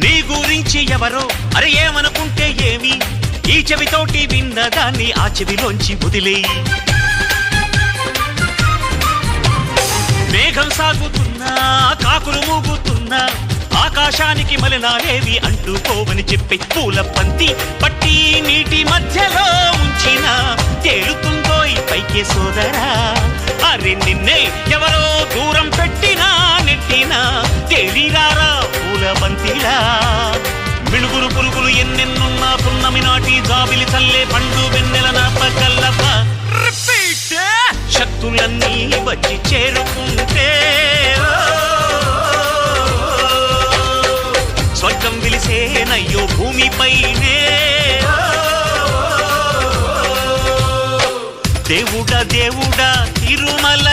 నీ గురించి ఎవరో అరే ఏమనుకుంటే ఏమి, ఈ చెవితోటి విన్నదాన్ని ఆ చెవిలోంచి వదిలేయి. మేఘం సాగుతున్నా కాకులు మూగుతున్నా ఆకాశానికి మలినాలేవి అంటుకోవని చెప్పి పూల పంతి పట్టి నీటి మధ్యలో ఉంచిన తేలుతుందో ఈ పైకే సోదరా. అరే నిన్నే ఎవరో దూరం పెట్టినా నెట్టినా తేలిరారా పూల బంతిలా. మిణుగురు పురుగులు ఎన్నెన్నున్నా పున్నమి నాటి జాబిలి చల్లే పండు వెన్నెల నాపకల్లప. శక్తులన్నీ వచ్చి చేరుకుంటే స్వర్గం విలిసేనయ్యో భూమిపైనే. దేవుడా దేవుడా తిరుమల